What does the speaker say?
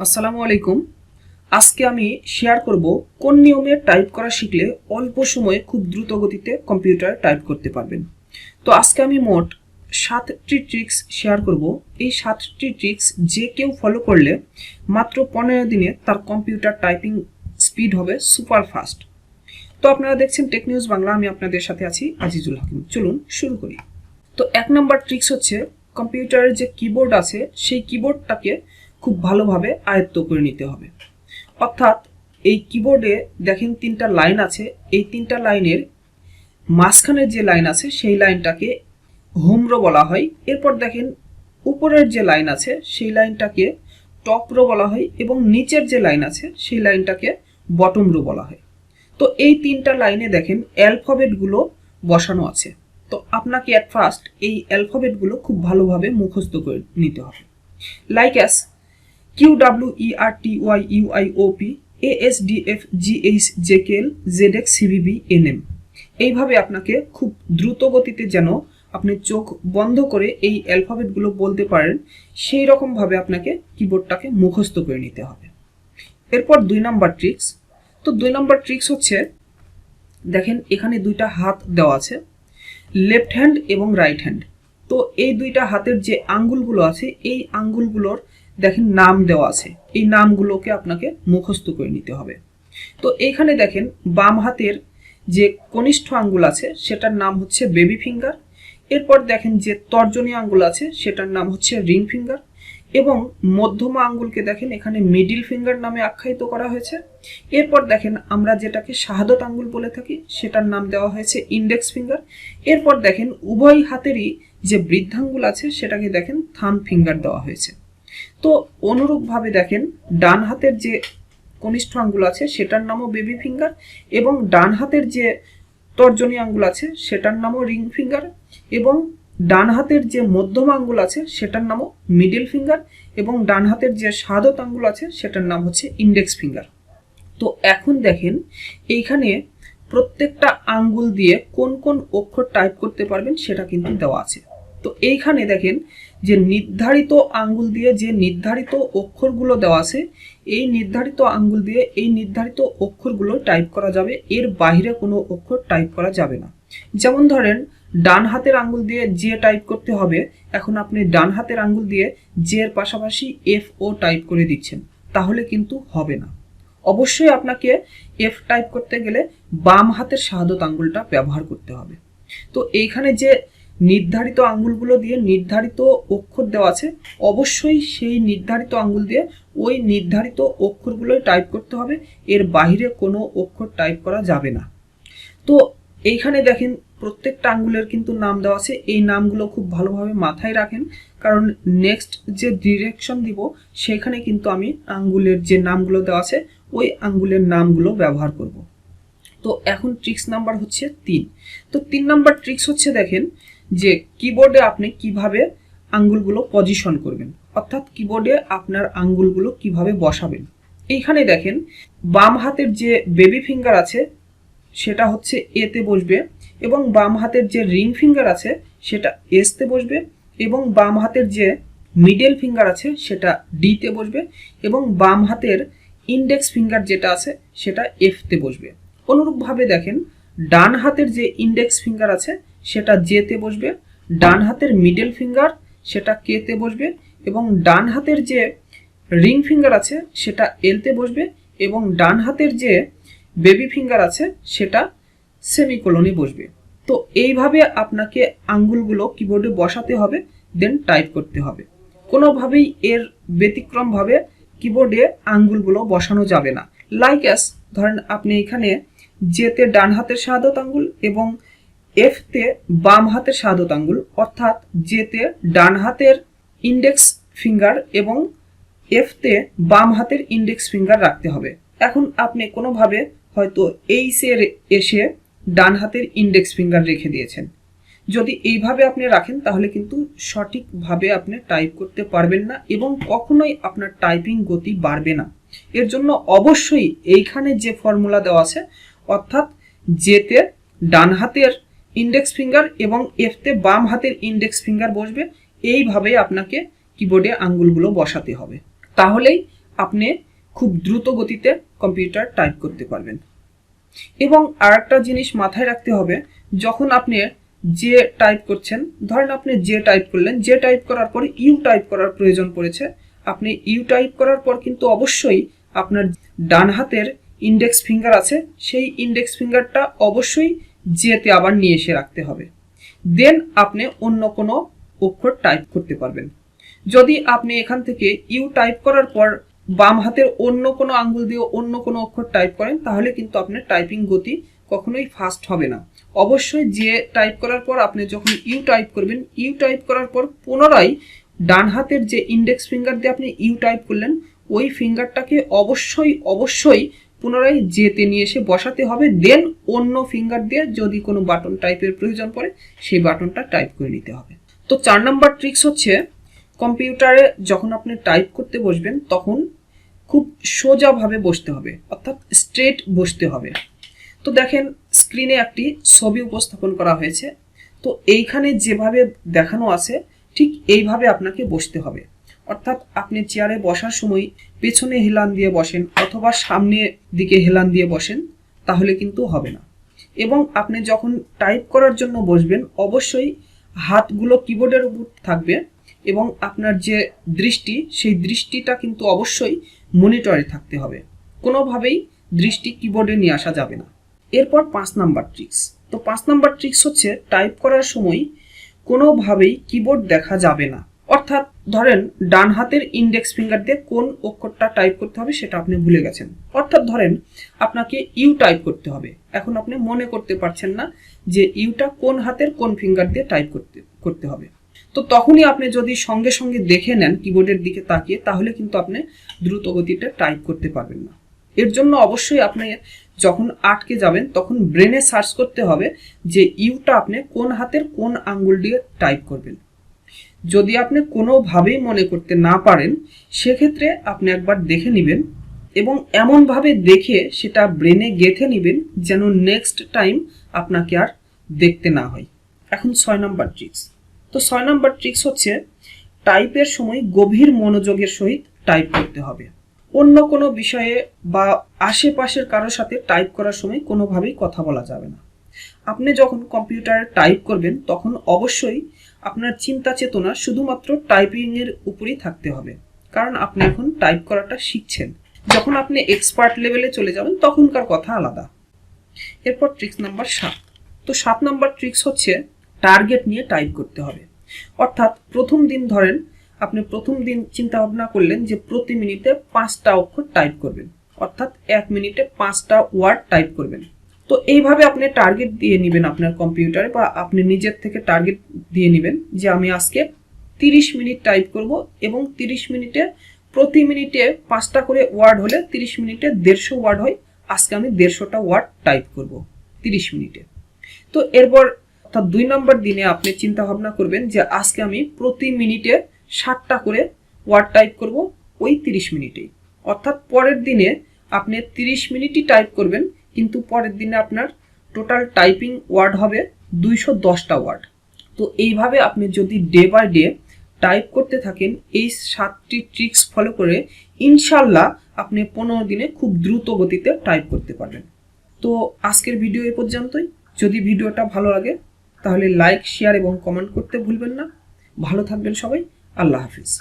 আসসালামু আলাইকুম। আজকে আমি শেয়ার করব কোন নিয়মে টাইপ করা শিখলে অল্প সময়ে খুব দ্রুত গতিতে কম্পিউটার টাইপ করতে পারবেন। তো আজকে আমি মোট 7টি ট্রিক্স শেয়ার করব। এই 7টি ট্রিক্স যে কেউ ফলো করলে মাত্র 15 দিনে তার কম্পিউটার টাইপিং স্পিড হবে সুপার ফাস্ট। তো আপনারা দেখছেন টেক নিউজ বাংলা, আমি আপনাদের সাথে আছি আজিজুল হাকিম। চলুন শুরু করি। তো 1 নম্বর ট্রিক্স হচ্ছে কম্পিউটারের যে কিবোর্ড আছে সেই কিবোর্ডটাকে খুব ভালোভাবে আয়ত্ত করে নিতে হবে। অর্থাৎ এই কিবোর্ডে দেখেন 3টা লাইন আছে, এই 3টা লাইনের মাঝখানে যে লাইন আছে সেই লাইনটাকে হোম রো বলা হয়। এরপর দেখেন উপরের যে লাইন আছে সেই লাইনটাকে টপ রো বলা হয় এবং নিচের যে লাইন আছে সেই লাইনটাকে বটম রো বলা হয়। তো এই 3টা লাইনে দেখেন অ্যালফাবেটগুলো বসানো আছে। তো আপনাকে অ্যাট ফার্স্ট এই অ্যালফাবেটগুলো খুব ভালোভাবে মুখস্থ করে নিতে হবে। Like as QWERTYUIOP ASDF GH JKL ZX CBB NM। এইভাবে আপনাকে খুব দ্রুত গতিতে যেন আপনি চোখ বন্ধ করে এই অ্যালফাবেটগুলো বলতে পারেন সেই রকমভাবে আপনাকে কিবোর্ডটাকে মুখস্থ করে নিতে হবে। এরপর 2 নম্বর ট্রিক্স। তো 2 নম্বর ট্রিক্স হচ্ছে দেখেন এখানে 2টা হাত দেওয়া আছে, লেফট হ্যান্ড এবং রাইট হ্যান্ড। তো এই 2টা হাতের যে আঙ্গুলগুলো আছে এই আঙ্গুলগুলোর দেখেন নাম দেওয়া আছে, এই নামগুলোকে আপনাকে মুখস্থ করে নিতে হবে। তো এইখানে দেখেন বাম হাতের যে কনিষ্ঠ আঙ্গুল আছে সেটার নাম হচ্ছে বেবি ফিঙ্গার। এরপর দেখেন যে তর্জনী আঙ্গুল আছে সেটার নাম হচ্ছে রিং ফিঙ্গার এবং মধ্যমা আঙ্গুলকে দেখেন এখানে মিডিল ফিঙ্গার নামে আখ্যায়িত করা হয়েছে। এরপর দেখেন আমরা যেটাকে শাহাদত আঙ্গুল বলে থাকি সেটার নাম দেওয়া হয়েছে ইন্ডেক্স ফিঙ্গার। এরপর দেখেন উভয় হাতেরই যে বৃদ্ধাঙ্গুল আছে সেটাকে দেখেন থাম ফিঙ্গার দেওয়া হয়েছে। তো অনুরূপভাবে দেখেন ডান হাতের যে কনিষ্ঠ আঙ্গুল আছে সেটার নামও বেবি ফিঙ্গার এবং ডান হাতের যে তর্জনী আঙ্গুল আছে সেটার নামও রিং ফিঙ্গার এবং ডান হাতের যে মধ্যম আঙ্গুল আছে সেটার নামও মিডল ফিঙ্গার এবং ডান হাতের যে শাহাদত আঙ্গুল আছে সেটার নাম হচ্ছে ইন্ডেক্স ফিঙ্গার। তো এখন দেখেন এইখানে প্রত্যেকটা আঙ্গুল দিয়ে কোন কোন অক্ষর টাইপ করতে পারবেন সেটা কিন্তু দেওয়া আছে। তো এইখানে দেখেন যে নির্ধারিত আঙ্গুল দিয়ে যে নির্ধারিত অক্ষরগুলো দেওয়া আছে এই নির্ধারিত আঙ্গুল দিয়ে এই নির্ধারিত অক্ষরগুলো টাইপ করা যাবে, এর বাইরে কোনো অক্ষর টাইপ করা যাবে না। যেমন ধরেন ডান হাতের আঙ্গুল দিয়ে যে টাইপ করতে হবে, এখন আপনি ডান হাতের আঙ্গুল দিয়ে জে এর পাশাপাশি এফ ও টাইপ করে দিচ্ছেন, তাহলে কিন্তু হবে না। অবশ্যই আপনাকে এফ টাইপ করতে গেলে বাম হাতের শাহাদত আঙ্গুলটা ব্যবহার করতে হবে। তো এইখানে যে নির্ধারিত আঙ্গুলগুলো দিয়ে নির্ধারিত অক্ষর দেওয়া আছে অবশ্যই সেই নির্ধারিত আঙ্গুল দিয়ে ওই নির্ধারিত অক্ষরগুলোই টাইপ করতে হবে, এর বাইরে কোনো অক্ষর টাইপ করা যাবে না। তো এইখানে দেখেন প্রত্যেকটা আঙ্গুলের কিন্তু নাম দেওয়া আছে, এই নামগুলো খুব ভালোভাবে মাথায় রাখেন কারণ নেক্সট যে ডিরেকশন দিব সেখানে কিন্তু আমি আঙ্গুলের যে নামগুলো দেওয়া আছে ওই আঙ্গুলের নামগুলো ব্যবহার করব। তো এখন ট্রিক্স নাম্বার হচ্ছে 3। তো 3 নাম্বার ট্রিক্স হচ্ছে দেখেন যে কিবোর্ডে আপনি কিভাবে আঙ্গুলগুলো পজিশন করবেন, অর্থাৎ কিবোর্ডে আপনার আঙ্গুলগুলো কিভাবে বসাবেন। এইখানে দেখেন বাম হাতের যে বেবি ফিঙ্গার আছে সেটা হচ্ছে এতে বসবে এবং বাম হাতের যে রিং ফিঙ্গার আছে সেটা এসতে বসবে এবং বাম হাতের যে মিডল ফিঙ্গার আছে সেটা ডিতে বসবে এবং বাম হাতের ইন্ডেক্স ফিঙ্গার যেটা আছে সেটা এফতে বসবে। অনুরূপভাবে দেখেন ডান হাতের যে ইন্ডেক্স ফিঙ্গার আছে সেটা জেতে বসবে, ডান হাতের মিডল ফিঙ্গার সেটা কেতে বসবে এবং ডান হাতের যে রিং ফিঙ্গার আছে সেটা এলতে বসবে এবং ডান হাতের যে বেবি ফিঙ্গার আছে সেটা সেমিকোলনে বসবে। তো এইভাবে আপনাকে আঙ্গুলগুলো কিবোর্ডে বসাতে হবে, দেন টাইপ করতে হবে। কোনোভাবেই এর ব্যতিক্রমভাবে কিবোর্ডে আঙ্গুলগুলো বসানো যাবে না। লাইক অ্যাস ধরেন আপনি এখানে জেতে ডান হাতের শাহাদত আঙ্গুল এবং এফতে বাম হাতের শাহাদত আঙ্গুল, অর্থাৎ জেতে ডান হাতের ইন্ডেক্স ফিঙ্গার এবং এফতে বাম হাতের ইন্ডেক্স ফিঙ্গার রাখতে হবে। এখন আপনি কোনোভাবে হয়তো এইচে এসে ডান হাতের ইন্ডেক্স ফিঙ্গার রেখে দিয়েছেন, যদি এইভাবে আপনি রাখেন তাহলে কিন্তু সঠিকভাবে আপনি টাইপ করতে পারবেন না এবং কখনোই আপনার টাইপিং গতি বাড়বে না। এর জন্য অবশ্যই এইখানে যে ফর্মুলা দেওয়া আছে অর্থাৎ জেতে ডান হাতের ইন্ডেক্স ফিঙ্গার এবং এফতে বাম হাতের ইন্ডেক্স ফিঙ্গার বসবে, এইভাবে আপনাকে কিবোর্ডে আঙ্গুলগুলো বসাতে হবে, তাহলেই আপনি খুব দ্রুত গতিতে কম্পিউটার টাইপ করতে পারবেন। এবং আরেকটা জিনিস মাথায় রাখতে হবে, যখন আপনি যে টাইপ করছেন, ধরেন আপনি যে টাইপ করলেন, যে টাইপ করার পরে ইউ টাইপ করার প্রয়োজন পড়েছে, আপনি ইউ টাইপ করার পর কিন্তু অবশ্যই আপনার ডান হাতের ইন্ডেক্স ফিঙ্গার আছে, সেই ইন্ডেক্স ফিঙ্গারটা অবশ্যই জেতে আবার নিয়ে এসে রাখতে হবে। দেন আপনি অন্য কোনো অক্ষর টাইপ করতে পারবেন। যদি আপনি এখান থেকে ইউ টাইপ করার পর বাম হাতের অন্য কোনো আঙ্গুল দিয়ে অন্য কোনো অক্ষর টাইপ করেন, তাহলে কিন্তু আপনার টাইপিং গতি কখনোই ফাস্ট হবে না। অবশ্যই যে টাইপ করার পর আপনি যখন ইউ টাইপ করবেন, ইউ টাইপ করার পর পুনরায় ডান হাতের যে ইন্ডেক্স ফিঙ্গার দিয়ে আপনি ইউ টাইপ করলেন, ওই ফিঙ্গারটাকে অবশ্যই পুনরায় জেতে নিয়ে এসে বসাতে হবে। দেন অন্য ফিঙ্গার দিয়ে যদি কোনো বাটন টাইপের প্রয়োজন পড়ে, সেই বাটনটা টাইপ করে নিতে হবে। তো 4 নাম্বার ট্রিক্স হচ্ছে, কম্পিউটারে যখন আপনি টাইপ করতে বসবেন তখন খুব সোজাভাবে বসতে হবে, অর্থাৎ স্ট্রেট বসতে হবে। তো দেখেন স্ক্রিনে একটি ছবি উপস্থাপন করা হয়েছে। তো এইখানে যেভাবে দেখানো আছে ঠিক এইভাবে আপনাকে বসতে হবে। অর্থাৎ আপনি চেয়ারে বসার সময় পেছনে হেলান দিয়ে বসেন অথবা সামনের দিকে হেলান দিয়ে বসেন, তাহলে কিন্তু হবে না। এবং আপনি যখন টাইপ করার জন্য বসবেন, অবশ্যই হাতগুলো কিবোর্ডের উপর থাকবে এবং আপনার যে দৃষ্টি, সেই দৃষ্টিটা কিন্তু অবশ্যই মনিটরে থাকতে হবে। কোনোভাবেই দৃষ্টি কিবোর্ডে নিয়ে আসা যাবে না। এরপর 5 নাম্বার ট্রিক্স। তো 5 নাম্বার ট্রিক্স হচ্ছে, টাইপ করার সময় কোনোভাবেই কিবোর্ড দেখা যাবে না। অর্থাৎ ধরেন ডান হাতের ইন্ডেক্স ফিঙ্গার দিয়ে কোন অক্ষরটা টাইপ করতে হবে সেটা আপনি ভুলে গেছেন। অর্থাৎ ধরেন আপনাকে ইউ টাইপ করতে হবে, এখন আপনি মনে করতে পারছেন না যে ইউটা কোন হাতের কোন ফিঙ্গার দিয়ে টাইপ করতে হবে। তো তখনই আপনি যদি সঙ্গে সঙ্গে দেখে নেন কিবোর্ডের দিকে তাকিয়ে, তাহলে কিন্তু আপনি দ্রুত গতিতে টাইপ করতে পারবেন না। এর জন্য অবশ্যই আপনি যখন আটকে যাবেন তখন ব্রেনে সার্চ করতে হবে যে ইউটা আপনি কোন হাতের কোন আঙ্গুল দিয়ে টাইপ করবেন। যদি আপনি কোনোভাবেই মনে করতে না পারেন, সেক্ষেত্রে আপনি একবার দেখে নেবেন এবং এমনভাবে দেখে সেটা ব্রেনে গেঁথে নেবেন যেন নেক্সট টাইম আপনাকে আর দেখতে না হয়। এখন 6 নাম্বার ট্রিক্স। তো 6 নাম্বার ট্রিক্স হচ্ছে, টাইপের সময় গভীর মনোযোগের সহিত টাইপ করতে হবে। অন্য কোনো বিষয়ে বা আশেপাশের কারোর সাথে টাইপ করার সময় কোনোভাবেই কথা বলা যাবে না। আপনি যখন কম্পিউটারে টাইপ করবেন তখন অবশ্যই আপনার চিন্তা চেতনা শুধুমাত্র টাইপিংয়ের উপরেই থাকতে হবে, কারণ আপনি এখন টাইপ করাটা শিখছেন। যখন আপনি এক্সপার্ট লেভেলে চলে যাবেন তখনকার কথা আলাদা। এরপর ট্রিক্স নাম্বার 7। তো 7 নাম্বার ট্রিক্স হচ্ছে, টার্গেট নিয়ে টাইপ করতে হবে। অর্থাৎ প্রথম দিন ধরেন আপনি প্রথম দিন চিন্তা ভাবনা করলেন যে প্রতি মিনিটে 5টা অক্ষর টাইপ করবেন, অর্থাৎ 1 মিনিটে 5টা ওয়ার্ড টাইপ করবেন। তো এইভাবে আপনি টার্গেট দিয়ে নেবেন আপনার কম্পিউটারে, বা আপনি নিজের থেকে টার্গেট দিয়ে নেবেন যে আমি আজকে 30 মিনিট টাইপ করব এবং 30 মিনিটে প্রতি মিনিটে 5টা করে ওয়ার্ড হলে 30 মিনিটে 150 ওয়ার্ড হয়। আজকে আমি 150টা ওয়ার্ড টাইপ করব 30 মিনিটে। তো এরপর অর্থাৎ 2 নম্বর দিনে আপনি চিন্তা ভাবনা করবেন যে আজকে আমি প্রতি মিনিটে 60টা করে ওয়ার্ড টাইপ করব ওই 30 মিনিটেই। অর্থাৎ পরের দিনে আপনি 30 মিনিটই টাইপ করবেন, কিন্তু পরের দিনে আপনার টোটাল টাইপিং ওয়ার্ড হবে 210টা ওয়ার্ড। তো এইভাবে আপনি যদি ডে বাই ডে টাইপ করতে থাকেন এই 7টি ট্রিক্স ফলো করে, ইনশাল্লাহ আপনি 15 দিনে খুব দ্রুত গতিতে টাইপ করতে পারবেন। তো আজকের ভিডিও এ পর্যন্তই। যদি ভিডিওটা ভালো লাগে তাহলে লাইক, শেয়ার এবং কমেন্ট করতে ভুলবেন না। ভালো থাকবেন সবাই। আল্লাহ হাফিজ।